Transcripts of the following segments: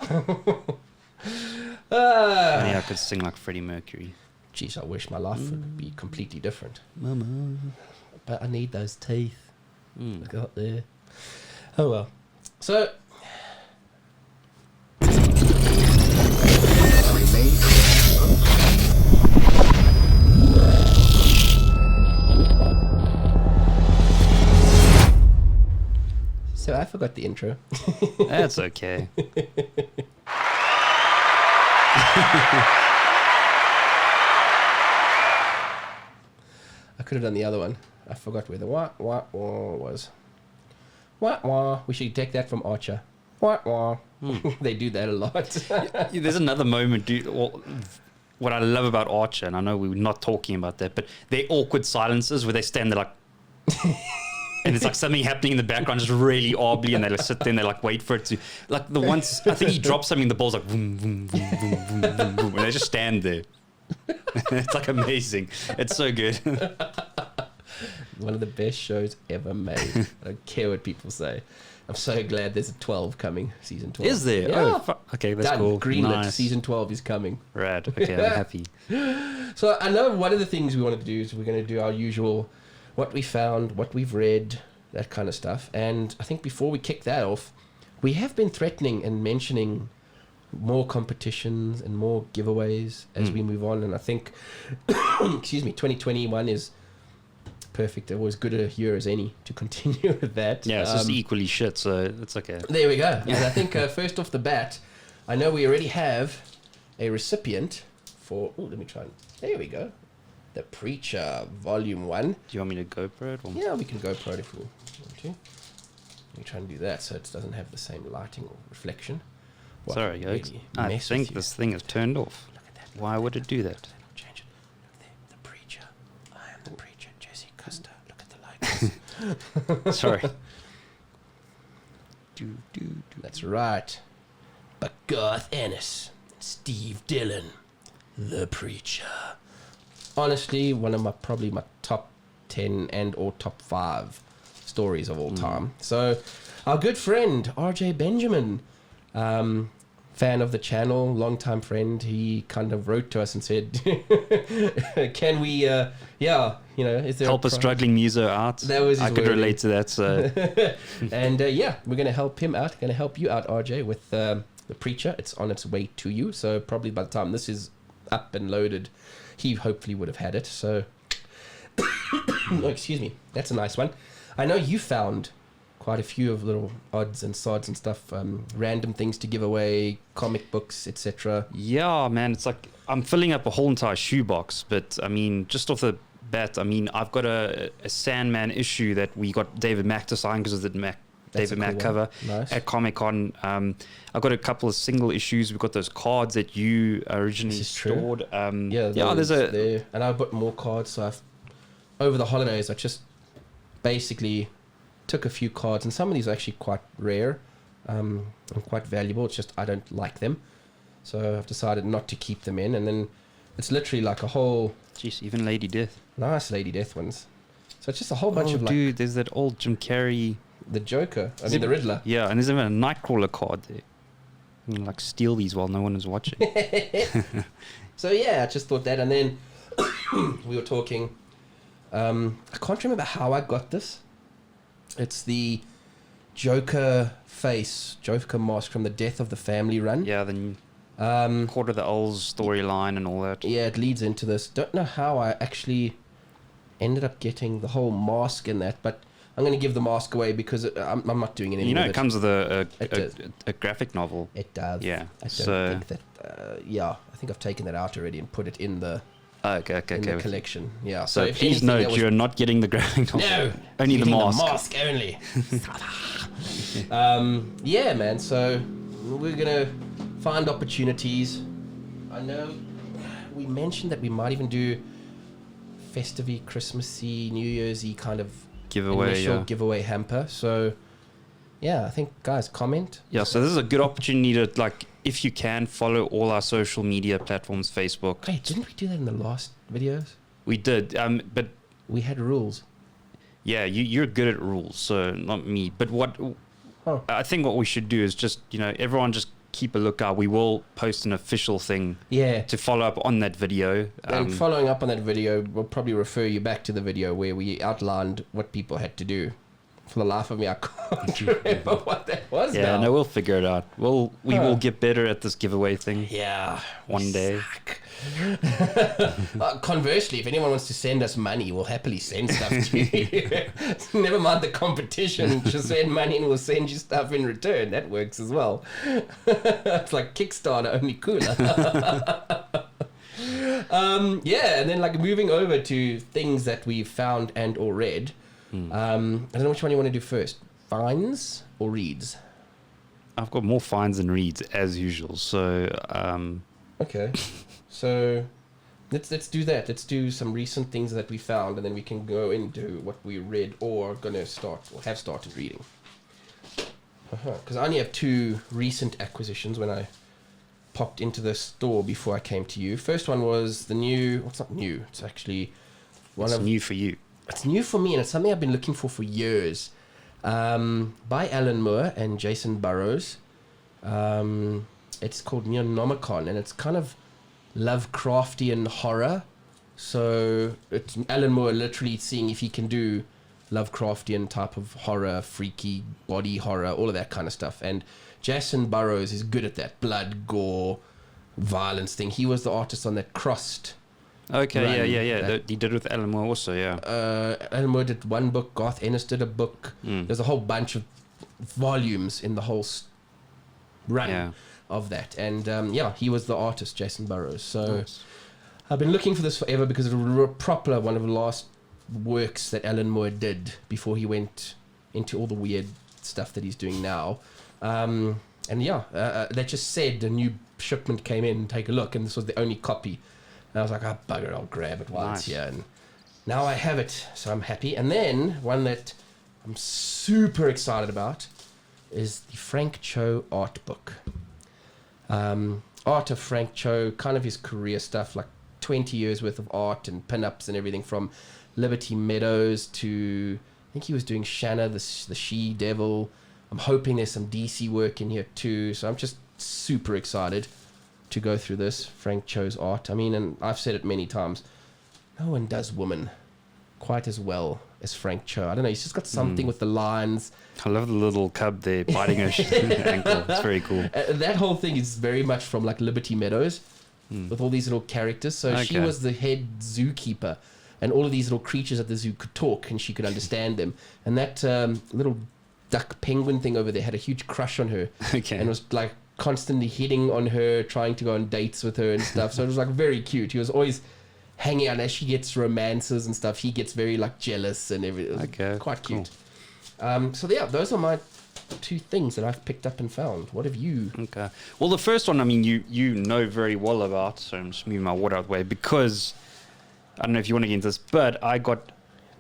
Only I could sing like Freddie Mercury. Jeez, I wish my life would be completely different. Mama. But I need those teeth. I got there. Oh well. So. So I forgot the intro. That's okay. I could have done the other one. I forgot where the wah wah wah was. Wah wah. We should take that from Archer. Wah wah. They do that a lot. There's another moment, dude. Well, what I love about Archer, and I know we're not talking about that, but they're awkward silences where they stand there like, and it's like something happening in the background, just really oddly, and they like sit there and they like wait for it to, like the ones, I think he drops something, the ball's like boom, boom, boom, boom, boom, boom, boom, and they just stand there. It's like amazing. It's so good. One of the best shows ever made. I don't care what people say. I'm so glad there's a 12 coming, season 12. Is there? Yeah. Oh, okay, that's Done. cool. Greenlit, Nice. season 12 is coming. Rad. Okay, I'm happy. So I know one of the things we wanted to do is we're going to do our usual, what we found, what we've read, that kind of stuff. And I think before we kick that off, we have been threatening and mentioning more competitions and more giveaways as we move on. And I think, 2021 is perfect. It was good a year as any to continue with that. Yeah, it's just equally shit, so it's okay. There we go. And I think first off the bat, I know we already have a recipient for... Oh, let me try and... There we go. The Preacher, Volume 1. Do you want me to go for it? Or? Yeah, we can go pro it if we want to. Let me try and do that so it doesn't have the same lighting or reflection. What Sorry, yokes. really I mess think with you. this thing is turned off. Look at that. Why would it do that? Change it. Look there. The Preacher. I am the Preacher, Jesse Custer. Look at the lights. Sorry. That's right. But Garth Ennis, Steve Dillon, the Preacher. Honestly, one of probably my top 10 and or top 5 stories of all time. So, our good friend RJ Benjamin, fan of the channel, longtime friend, he kind of wrote to us and said, "Can we, is there Help a struggling muso out. That was his I could wording. relate to that. So And we're going to help him out. Going to help you out, RJ, with the Preacher. It's on its way to you. So probably by the time this is up and loaded, he hopefully would have had it. So, oh, excuse me. That's a nice one. I know you found quite a few of little odds and sods and stuff, random things to give away, comic books, etc. yeah, man, it's like I'm filling up a whole entire shoebox. But I mean, just off the bat, I mean, I've got a Sandman issue that we got David Mack to sign because of the David Mack cover at Comic-Con. I've got a couple of single issues. We've got those cards that you originally stored. There's there. And I bought more cards. So over the holidays, I just basically took a few cards, and some of these are actually quite rare and quite valuable. It's just I don't like them, so I've decided not to keep them in. And then it's literally like a whole... Jeez, even Lady Death. Nice Lady Death ones. So it's just a whole bunch of like... dude, there's that old Jim Carrey... The Joker. The Riddler. Yeah, and there's even a Nightcrawler card there. You can like steal these while no one is watching. So yeah, I just thought that, and then we were talking... I can't remember how I got this. It's the Joker mask from the Death of the Family run. Yeah, the Quarter of the Owls storyline and all that. Yeah, it leads into this. Don't know how I actually ended up getting the whole mask in that, but I'm going to give the mask away because I'm not doing it anymore. You know, it comes with a graphic novel. It does. Yeah. I don't think that... I think I've taken that out already and put it in the... Okay. The collection, yeah. So please note, you're not getting the graphic novel. No, only the mask. The mask only. Yeah, man. So we're gonna find opportunities. I know we mentioned that we might even do festive-y, Christmassy, New Year's-y kind of giveaway hamper. So yeah, I think guys comment. Yeah. So this is a good opportunity to if you can, follow all our social media platforms, Facebook. Wait, didn't we do that in the last videos? We did, but... We had rules. Yeah, you're good at rules, so not me. But I think what we should do is just, everyone just keep a lookout. We will post an official thing Yeah. to follow up on that video. And following up on that video, we'll probably refer you back to the video where we outlined what people had to do. For the life of me, I can't remember what that was Yeah, now. no, we'll figure it out. We will get better at this giveaway thing. Yeah. One day. Conversely, if anyone wants to send us money, we'll happily send stuff to you. Never mind the competition. Just send money and we'll send you stuff in return. That works as well. It's like Kickstarter, only cooler. Yeah, and then like moving over to things that we've found and or read. I don't know which one you want to do first. Finds or reads? I've got more finds than reads as usual. So Okay. So let's do that. Let's do some recent things that we found, and then we can go into what we read or gonna start or have started reading. Because I only have 2 recent acquisitions when I popped into the store before I came to you. First one was the new. Well, it's not new. It's actually new for you. It's new for me, and it's something I've been looking for years. By Alan Moore and Jason Burrows. It's called Neonomicon, and it's kind of Lovecraftian horror. So it's Alan Moore literally seeing if he can do Lovecraftian type of horror, freaky body horror, all of that kind of stuff. And Jason Burrows is good at that blood, gore, violence thing. He was the artist on that Crossed. Okay, yeah. He did it with Alan Moore also, yeah. Alan Moore did one book. Garth Ennis did a book. There's a whole bunch of volumes in the whole run of that. And he was the artist, Jason Burrows. So nice. I've been looking for this forever because it was proper one of the last works that Alan Moore did before he went into all the weird stuff that he's doing now. That just said a new shipment came in, take a look, and this was the only copy. And I was like, oh, bugger, I'll grab it once here. And now I have it, so I'm happy. And then one that I'm super excited about is the Frank Cho Art Book. Art of Frank Cho, kind of his career stuff, like 20 years worth of art and pin-ups and everything from Liberty Meadows to, I think he was doing Shanna, the she-devil. I'm hoping there's some DC work in here too. So I'm just super excited to go through this Frank Cho's art. I mean, and I've said it many times, no one does woman quite as well as Frank Cho. I don't know, he's just got something with the lines. I love the little cub there biting her ankle. It's very cool. That whole thing is very much from like Liberty Meadows with all these little characters. So she was the head zookeeper, and all of these little creatures at the zoo could talk and she could understand them. And that little duck penguin thing over there had a huge crush on her and was like constantly hitting on her, trying to go on dates with her and stuff. So it was like very cute. He was always hanging out. As she gets romances and stuff, he gets very like jealous and everything. It was quite cute. So yeah, those are my 2 things that I've picked up and found. What have you? Okay. Well, the first one, I mean, you know very well about, so I'm just moving my water out the way because I don't know if you want to get into this, but I got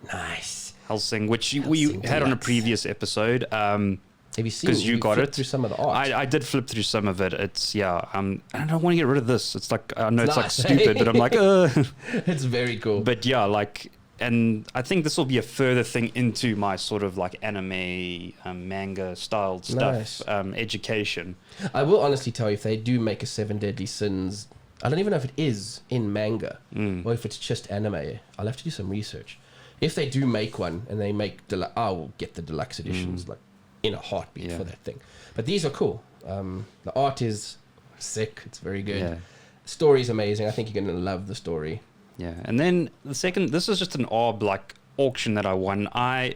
Hellsing, which we had on a previous episode. Have you seen? Because you got it through some of the art. I did flip through some of it. It's I don't want to get rid of this. It's like I know it's like stupid, but I'm like, It's very cool. But yeah, like, and I think this will be a further thing into my sort of like anime, manga styled stuff, education. I will honestly tell you, if they do make a 7 Deadly Sins, I don't even know if it is in manga or if it's just anime. I'll have to do some research. If they do make one and they make, I will get the deluxe editions like in a heartbeat for that thing. But these are cool. The art is sick. It's very good. The story is amazing. I think you're going to love the story. Yeah. And then the second, this is just an odd like auction that I won. I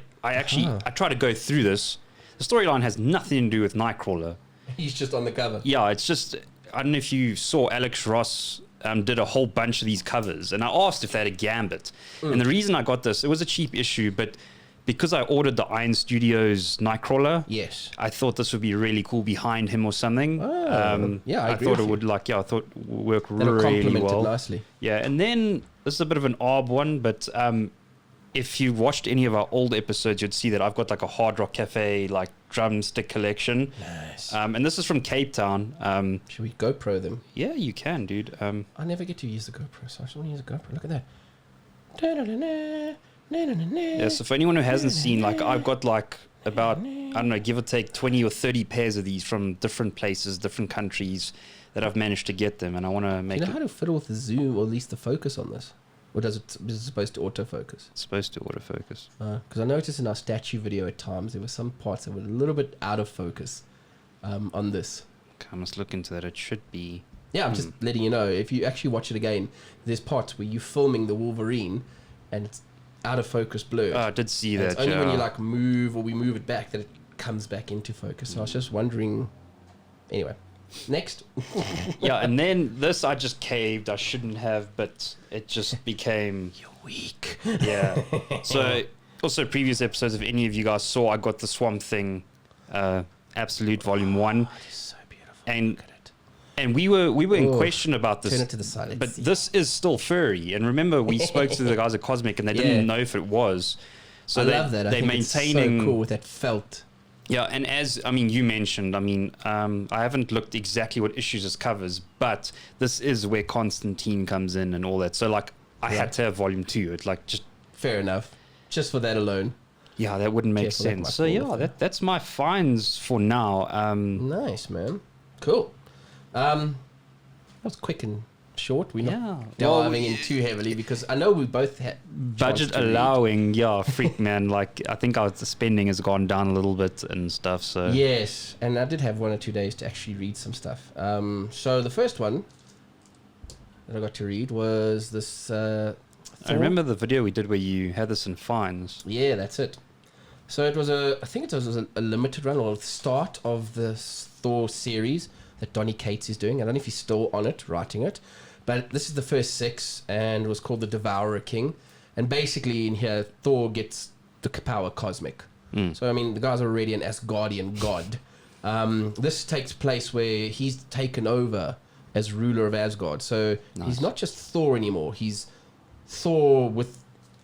tried to go through this. The storyline has nothing to do with Nightcrawler. He's just on the cover. Yeah, it's just, I don't know if you saw Alex Ross did a whole bunch of these covers, and I asked if they had a Gambit. And the reason I got this, it was a cheap issue, but because I ordered the Iron Studios Nightcrawler, I thought this would be really cool behind him or something. I thought it would work really well. Nicely. Yeah, and then this is a bit of an odd one, but if you watched any of our old episodes, you'd see that I've got like a Hard Rock Cafe like drumstick collection. Nice. And this is from Cape Town. Should we GoPro them? Yeah, you can, dude. I never get to use the GoPro, so I just want to use a GoPro. Look at that. Yeah, so for anyone who hasn't seen, like, I've got like about, I don't know, give or take 20 or 30 pairs of these from different places, different countries that I've managed to get them, and I want to make Do you know how to fiddle with the zoom or at least the focus on this? Or is it supposed to autofocus? It's supposed to autofocus. Because I noticed in our statue video at times there were some parts that were a little bit out of focus on this. Okay, I must look into that. It should be... Yeah, I'm just letting you know. If you actually watch it again, there's parts where you're filming the Wolverine and it's out of focus blurred. Oh, I did see And that, it's only when you like move or we move it back that it comes back into focus. So I was just wondering... Anyway, next. Yeah, and then this I just caved. I shouldn't have, but it just became... You're weak. Yeah. So, also previous episodes, if any of you guys saw, I got the Swamp Thing Absolute Volume 1. Oh, it is so beautiful. And Look at it. And we were in question about this. Turn it to the side. Let's But see. this is still furry. And remember, we spoke to the guys at Cosmic, and they didn't know if it was. So I love that. I they're think maintaining. it's so cool with that felt. Yeah, and as you mentioned, I haven't looked exactly what issues this covers, but this is where Constantine comes in and all that. So like, I had to have Volume 2. It's like just Fair enough. Just for that alone. yeah, that wouldn't make Careful, that sense. might So fall yeah, off. that's my finds for now. Nice, man. Cool. That was quick and short. We're not diving in too heavily because I know we both had budget allowing, freak man. Like I think the spending has gone down a little bit and stuff. So Yes, and I did have 1 or 2 days to actually read some stuff. So the first one that I got to read was this. I remember the video we did where you had this in fines. Yeah, that's it. So it was I think it was a limited run or the start of the Thor series that Donny Cates is doing. I don't know if he's still on it, writing it, but this is the first 6 and it was called the Devourer King. And basically in here, Thor gets the power cosmic. So, I mean, the guy's already an Asgardian god. This takes place where he's taken over as ruler of Asgard. So he's not just Thor anymore. He's Thor with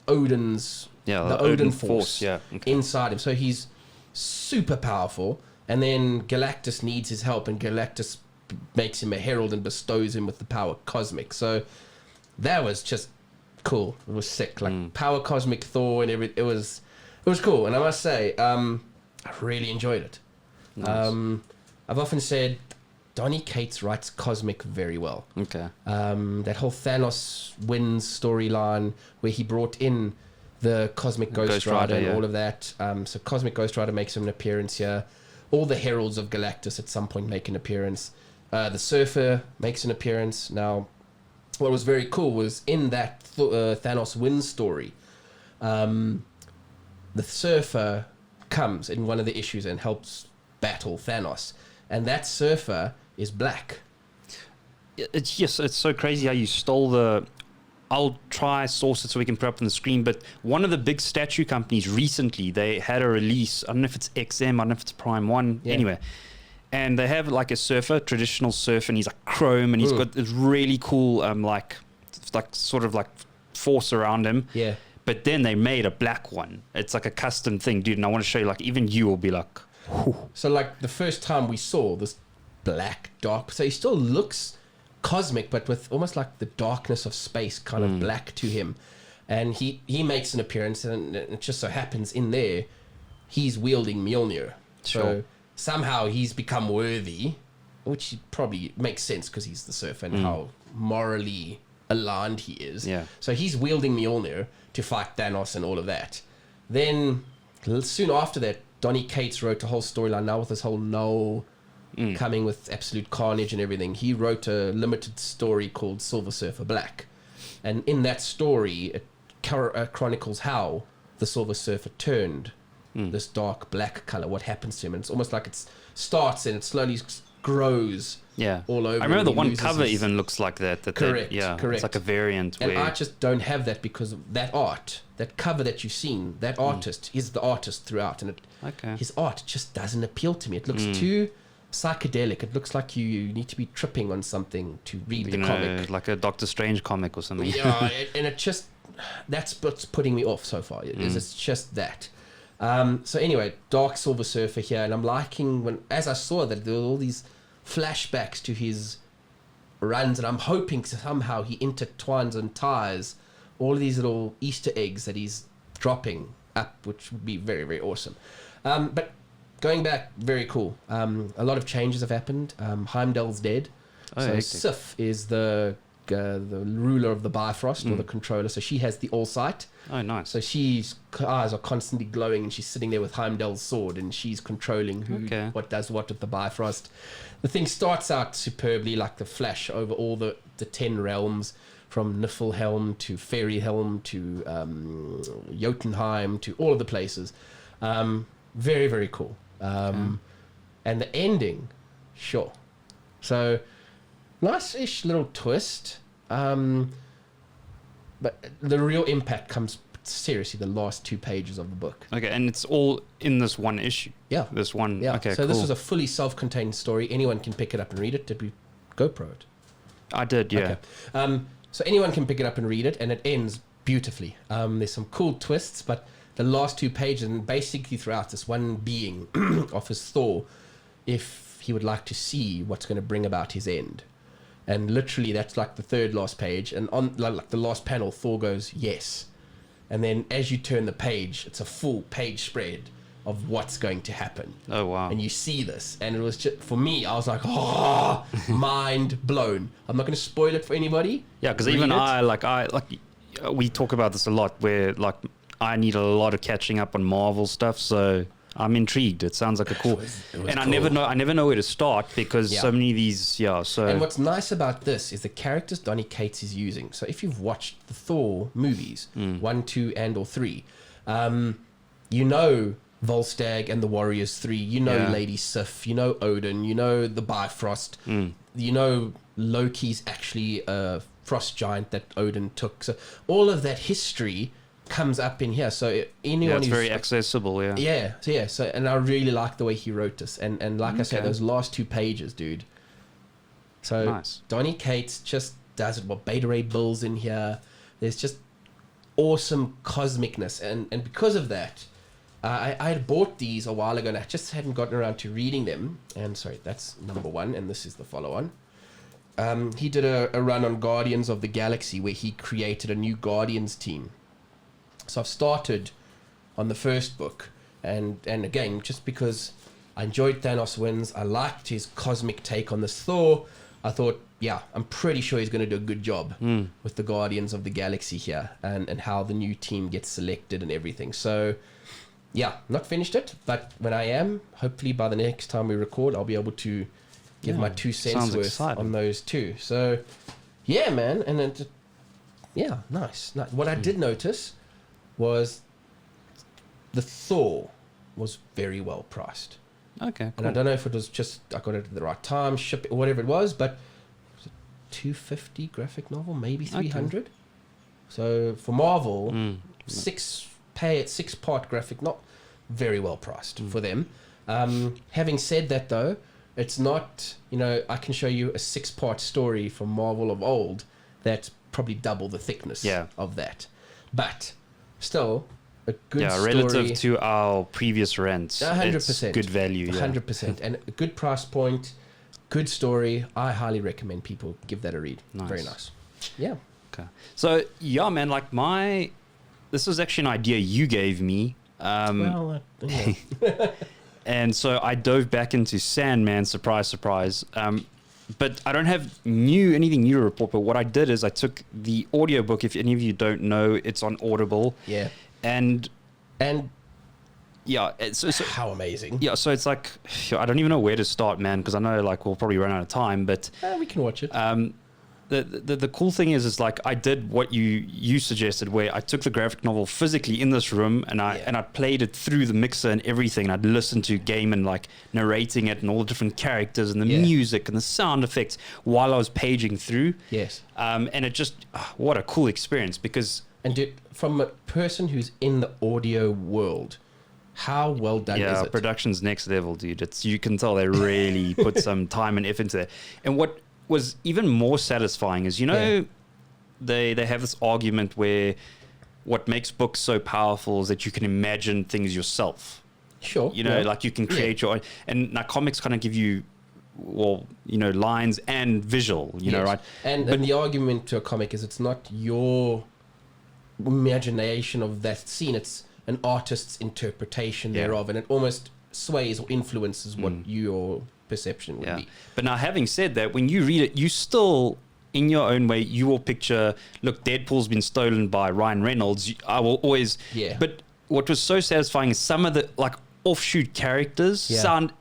Odin's, the Odin force inside him. So he's super powerful. And then Galactus needs his help, and Galactus makes him a herald and bestows him with the power cosmic. So that was just cool. It was sick, like power cosmic Thor and everything. It was cool, and I must say, I really enjoyed it. Nice. I've often said Donny Cates writes cosmic very well. Okay. That whole Thanos wins storyline where he brought in the Cosmic Ghost Rider and all of that. So Cosmic Ghost Rider makes an appearance here. All the heralds of Galactus at some point make an appearance. The Surfer makes an appearance. Now, what was very cool was in that Thanos wins story, the Surfer comes in one of the issues and helps battle Thanos. And that Surfer is black. It's so crazy how you stole the... I'll try source it so we can put up on the screen, but one of the big statue companies recently, they had a release. I don't know if it's XM, I don't know if it's Prime 1, anyway. And they have like a surfer, traditional surfer, and he's like chrome, and he's got this really cool, sort of like force around him. Yeah. But then they made a black one. It's like a custom thing, dude, and I want to show you, like, even you will be like... Whew. So like the first time we saw this black dark, so he still looks cosmic, but with almost like the darkness of space kind of black to him. And he makes an appearance, and it just so happens in there he's wielding Mjolnir. So somehow he's become worthy, which probably makes sense because he's the surfer and how morally aligned he is. Yeah. So he's wielding Mjolnir to fight Thanos and all of that. Then soon after that, Donny Cates wrote a whole storyline now with this whole Null coming with absolute carnage and everything. He wrote a limited story called Silver Surfer Black. And in that story, it chronicles how the Silver Surfer turned this dark black color, what happens to him. And it's almost like it starts and it slowly grows all over. I remember the one cover even looks like that. Correct. It's like a variant. And where... I just don't have that because of that art, that cover that you've seen, that artist, he's the artist throughout. And his art just doesn't appeal to me. It looks too psychedelic. It looks like you need to be tripping on something to read the comic. Like a Doctor Strange comic or something. Yeah, and it just, that's what's putting me off so far. It's just that. So anyway, Dark Silver Surfer here, and I'm liking as I saw that there were all these flashbacks to his runs, and I'm hoping somehow he intertwines and ties all of these little Easter eggs that he's dropping up, which would be very, very awesome. But going back, very cool. A lot of changes have happened. Heimdall's dead. Oh, So hectic. Sif is the ruler of the Bifrost, or the controller. So she has the All Sight. Oh, nice. So she's eyes are constantly glowing, and she's sitting there with Heimdall's sword, and she's controlling what does what with the Bifrost. The thing starts out superbly, like the Flash, over all the 10 realms, from Niflheim to Fairyhelm to Jotunheim to all of the places. Very, very cool. And the ending, sure. So, nice-ish little twist. But the real impact comes, seriously, the last 2 pages of the book. Okay, and it's all in this one issue. Yeah. This one. Yeah. Okay, so cool. this is a fully self-contained story. Anyone can pick it up and read it. Did we GoPro it? I did, yeah. Okay. So anyone can pick it up and read it, and it ends beautifully. There's some cool twists, but the last 2 pages, and basically throughout, this one being offers Thor if he would like to see what's going to bring about his end. And literally, that's like the third last page, and on like the last panel, Thor goes, yes. And then as you turn the page, it's a full page spread of what's going to happen. Oh, wow. And you see this, and it was just, for me, I was like, oh, mind blown. I'm not going to spoil it for anybody. Yeah, because Read even it. we talk about this a lot, where like I need a lot of catching up on Marvel stuff, so I'm intrigued. It sounds like a cool, It was and cool. I never know where to start, because Yeah. so many of these, so And what's nice about this is the characters Donny Cates is using. So if you've watched the Thor movies, 1, 2, and or 3, you know Volstagg and the Warriors 3, you know Yeah. Lady Sif, you know Odin, you know the Bifrost, you know Loki's actually a frost giant that Odin took. So all of that history comes up in here. So anyone it's who's very accessible, So and I really like the way he wrote this, and like I said, Okay. those last 2 pages, dude. So Nice. Donny Cates just does it. Well, Beta Ray Bill's in here. There's just awesome cosmicness, and because of that, I had bought these a while ago, and I just hadn't gotten around to reading them. And sorry, that's number 1, and this is the follow-on. He did a run on Guardians of the Galaxy where he created a new Guardians team. So I've started on the first book, and again, just because I enjoyed Thanos Wins, I liked his cosmic take on this Thor, I thought, yeah, I'm pretty sure he's going to do a good job with the Guardians of the Galaxy here, and how the new team gets selected and everything. So, yeah, not finished it, but when I am, hopefully by the next time we record, I'll be able to give my 2 cents sounds worth exciting. on those too. So, yeah, man, and then, yeah, nice. What I did notice was the Thor was very well priced. Okay, And cool. I don't know if it was just I got it at the right time, ship it, or whatever it was, but was it $250 graphic novel, maybe 300. So for Marvel, 6-part graphic, not very well priced for them. Having said that, though, it's not, I can show you a 6-part story from Marvel of old that's probably double the thickness of that, but still a good story. Relative to our previous rents, 100%. it's good value. 100%. And a good price point, good story. I highly recommend people give that a read. Nice. Very nice. Yeah. Okay. So yeah, man, like this was actually an idea you gave me. And so I dove back into Sandman, surprise, surprise. But I don't have anything new to report. But what I did is I took the audiobook. If any of you don't know, it's on Audible. Yeah. And yeah, so how amazing. yeah, so it's like I don't even know where to start, man, because I know like we'll probably run out of time. But We can watch it. the cool thing is like I did what you suggested, where I took the graphic novel physically in this room, and I played it through the mixer and everything, and I'd listen to Gaiman like narrating it and all the different characters and the music and the sound effects while I was paging through. Yes. And it just what a cool experience, because And dude, from a person who's in the audio world, how well done is it? Production's next level, dude. You can tell they really put some time and effort into it. And what was even more satisfying is, they have this argument where what makes books so powerful is that you can imagine things yourself. Sure. Like you can create your own. And now comics kind of give you, lines and visual, right? And the argument to a comic is it's not your imagination of that scene, it's an artist's interpretation thereof, and it almost sways or influences what your perception would be. But now, having said that, when you read it, you still, in your own way, you will picture, look, Deadpool's been stolen by Ryan Reynolds. I will always... But what was so satisfying is some of the, like, offshoot characters sound...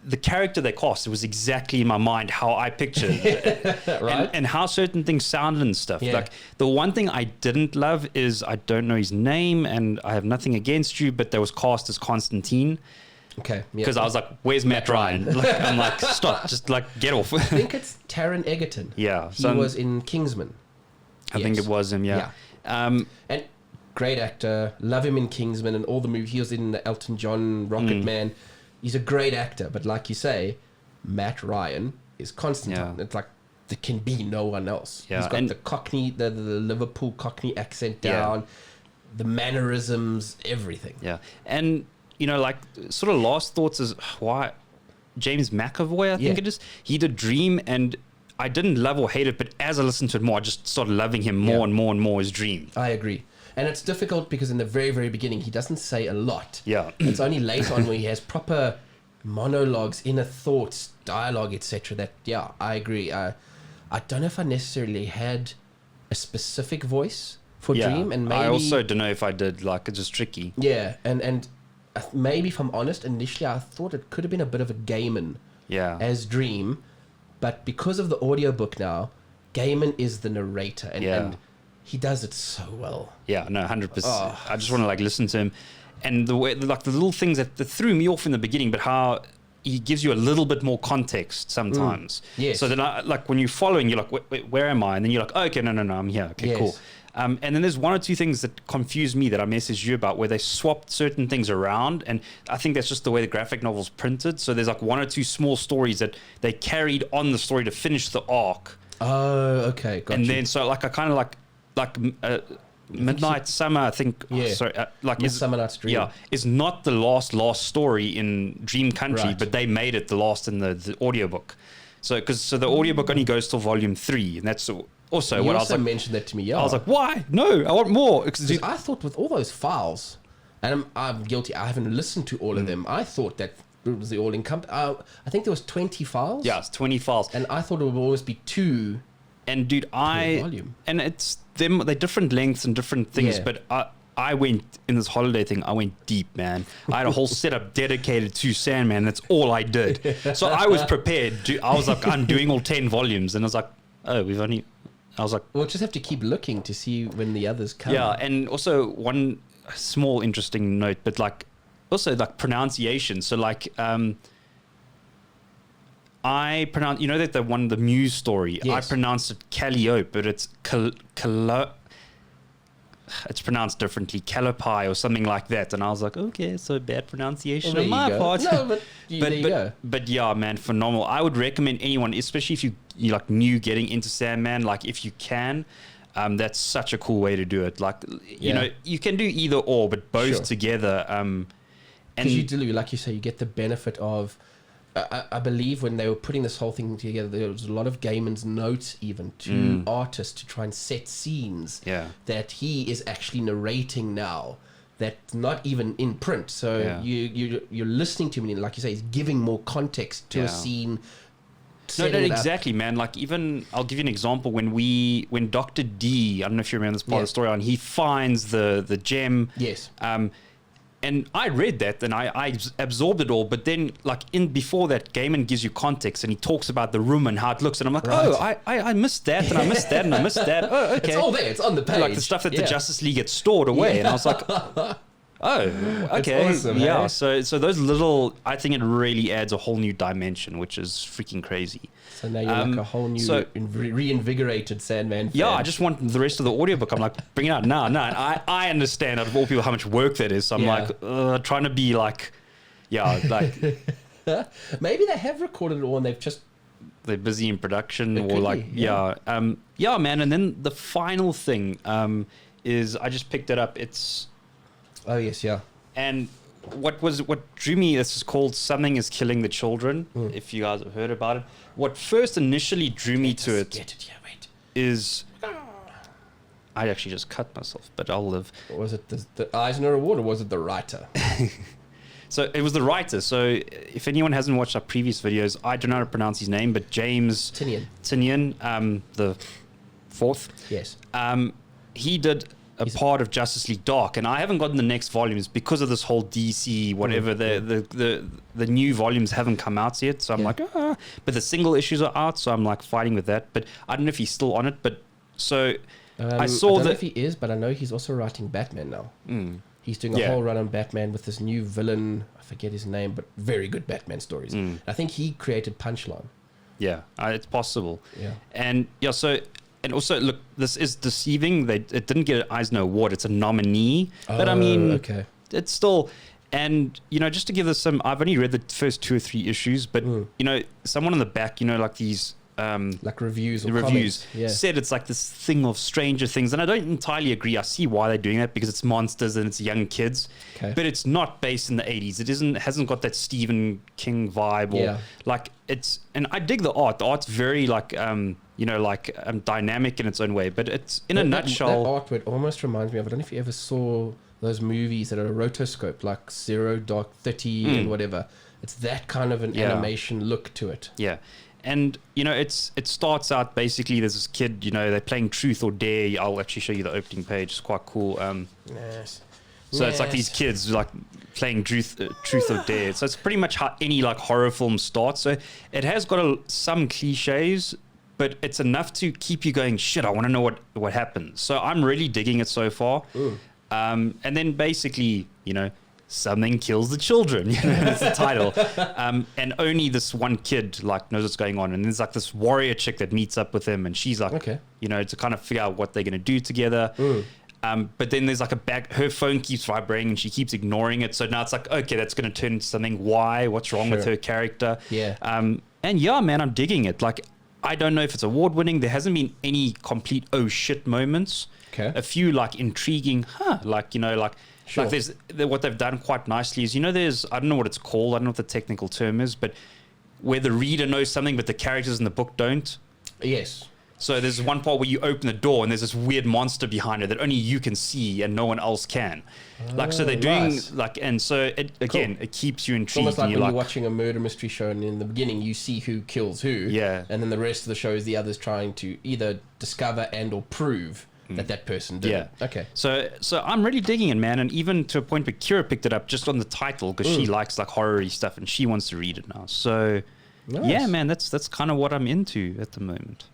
The character they cast, it was exactly in my mind how I pictured it. Right. And how certain things sounded and stuff. Like, the one thing I didn't love is, I don't know his name, and I have nothing against you, but that was cast as Constantine. Okay. Because I was like, where's Matt Ryan? Like, I'm like, stop, just like, get off. I think it's Taron Egerton. Yeah. He was in Kingsman. I think it was him, And great actor. Love him in Kingsman and all the movies. He was in the Elton John Rocket Man. He's a great actor. But like you say, Matt Ryan is Constantine. It's like, there can be no one else. He's got the Cockney, the Liverpool Cockney accent down, the mannerisms, everything. Yeah. And, you know, like, sort of last thoughts is, why James McAvoy, I think it is, he did Dream, and I didn't love or hate it, but as I listened to it more, I just started loving him more and more and more as Dream. I agree. And it's difficult because in the very, very beginning, he doesn't say a lot. Yeah. It's only later on where he has proper monologues, inner thoughts, dialogue, etc. That, I agree. I don't know if I necessarily had a specific voice for Dream. And maybe, I also don't know if I did, like, it's just tricky. Yeah, and maybe if I'm honest, initially I thought it could have been a bit of a Gaiman as Dream. But because of the audiobook now, Gaiman is the narrator. And he does it so well. Yeah, no, 100%. I just want to, like, listen to him. And the way, like, the little things that threw me off in the beginning, but how he gives you a little bit more context sometimes. Yes. So then, like, when you're following, you're like, wait, where am I? And then you're like, oh, okay, no, I'm here. Okay, cool. And then there's one or two things that confused me that I messaged you about, where they swapped certain things around. And I think that's just the way the graphic novel's printed. So there's, like, one or two small stories that they carried on the story to finish the arc. Oh, okay. Gotcha. And then, so, like, I kind of like Midnight Summer, I think. Sorry, like Summer Night's Dream. Yeah, is not the last story in Dream Country, but they made it the last in the audiobook. So the audiobook only goes till volume 3, and that's also you what I was also like. Mentioned that to me. Yeah, I was like, why? No, I want more. Because I thought with all those files, and I'm guilty. I haven't listened to all of them. I thought that it was the all encompass. I think there was 20 files. Yeah, it's 20 files, and I thought it would always be 2. And dude, and it's them, they're different lengths and different things, but I went in this holiday thing, I went deep, man. I had a whole setup dedicated to Sandman. That's all I did. So I was prepared. I was like, I'm doing all 10 volumes. And I was like, I was like, we'll just have to keep looking to see when the others come. Yeah. And also one small interesting note, but like, also like pronunciation. So like, I pronounce, you know that the Muse story, I pronounced it Calliope, but it's it's pronounced differently, Calliope or something like that. And I was like, okay, so bad pronunciation on my part. No, but there you go. But yeah, man, phenomenal. I would recommend anyone, especially if you like new getting into Sandman, like if you can, that's such a cool way to do it. Like, you know, you can do either or, but both together. Because you do, like you say, you get the benefit of, I believe when they were putting this whole thing together, there was a lot of Gaiman's notes even to artists to try and set scenes that he is actually narrating now, that's not even in print. So you're listening to him, and like you say, he's giving more context to a scene. No, exactly, man. Like, even I'll give you an example. When Dr. D, I don't know if you remember this part of the story, he finds the gem. Yes. And I read that and I absorbed it all, but then like before that, Gaiman gives you context and he talks about the room and how it looks, and I'm like, I missed that, and I missed that, and I missed that. Oh, okay. It's all there. It's on the page. Like the stuff that the Justice League gets stored away, and I was like, oh, okay, awesome, yeah. So those little, I think it really adds a whole new dimension, which is freaking crazy. So now you're like a whole new, reinvigorated Sandman fan. Yeah, I just want the rest of the audiobook. I'm like, bring it out now. And I understand out of all people how much work that is. So I'm like, trying to be like, like. Maybe they have recorded it all and they're busy in production, or like, man. And then the final thing is, I just picked it up. It's. Oh, yes, yeah. And what drew me, this is called Something is Killing the Children, if you guys have heard about it. What first initially drew me to it is, I actually just cut myself, but I'll live. Was it the Eisner Award or was it the writer? So it was the writer. So if anyone hasn't watched our previous videos, I don't know how to pronounce his name, but James Tynion, the fourth. Yes. He did a part of Justice League Dark, and I haven't gotten the next volumes because of this whole DC whatever. The new volumes haven't come out yet, so I'm like, but the single issues are out, so I'm like fighting with that. But I don't know if he's still on it. But so I saw I don't know that if he is, but I know he's also writing Batman now. He's doing a Yeah. whole run on Batman with this new villain. I forget his name, but very good Batman stories. I think he created Punchline. yeah, it's possible. Yeah. And yeah, so. And also, look, this is deceiving. It didn't get an Eisner Award. It's a nominee. But I mean, okay. It's still... And, you know, just to give this some... I've only read the first 2 or 3 issues, but, you know, someone on the back, you know, like these... like reviews or reviews comments. said it's like this thing of Stranger Things. And I don't entirely agree. I see why they're doing that because it's monsters and it's young kids. Okay. But it's not based in the 80s. It hasn't got that Stephen King vibe. Or like it's... And I dig the art. The art's very like... you know, like dynamic in its own way, but it's in a nutshell. That artwork almost reminds me of, I don't know if you ever saw those movies that are rotoscoped, like Zero Dark 30 and whatever. It's that kind of an animation look to it. Yeah. And, you know, it starts out basically, there's this kid, you know, they're playing Truth or Dare. I'll actually show you the opening page. It's quite cool. Nice. So it's like these kids like playing Truth or Dare. So it's pretty much how any like horror film starts. So it has got some cliches, but it's enough to keep you going, shit, I want to know what happens. So I'm really digging it so far. And then basically, you know, something kills the children. You know, that's the title. And only this one kid like knows what's going on. And there's like this warrior chick that meets up with him, and she's like, you know, to kind of figure out what they're going to do together. But then there's like her phone keeps vibrating and she keeps ignoring it. So now it's like, okay, that's going to turn into something. Why? What's wrong with her character? Yeah. And yeah, man, I'm digging it. Like, I don't know if it's award winning. There hasn't been any complete oh shit moments. Okay. A few like intriguing, like, you know, like there's what they've done quite nicely is, you know, there's, I don't know what it's called. I don't know what the technical term is, but where the reader knows something, but the characters in the book don't. Yes. So there's one part where you open the door and there's this weird monster behind it that only you can see and no one else can. Like, so they're doing like, and so it, again, it keeps you intrigued. It's almost like when you're watching a murder mystery show and in the beginning you see who kills who. Yeah. And then the rest of the show is the others trying to either discover and or prove that person did it. Okay. So I'm really digging it, man. And even to a point where Kira picked it up just on the title because she likes like horror-y stuff and she wants to read it now. So yeah, man, that's kind of what I'm into at the moment.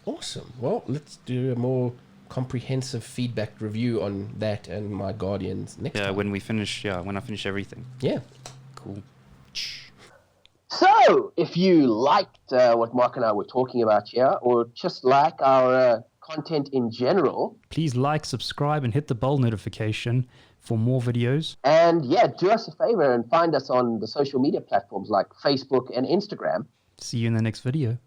Awesome. Well, let's do a more comprehensive feedback review on that and My Guardians next time. When I finish everything. Yeah. Cool. So, if you liked what Mark and I were talking about here, or just like our content in general, please like, subscribe, and hit the bell notification for more videos. And yeah, do us a favor and find us on the social media platforms like Facebook and Instagram. See you in the next video.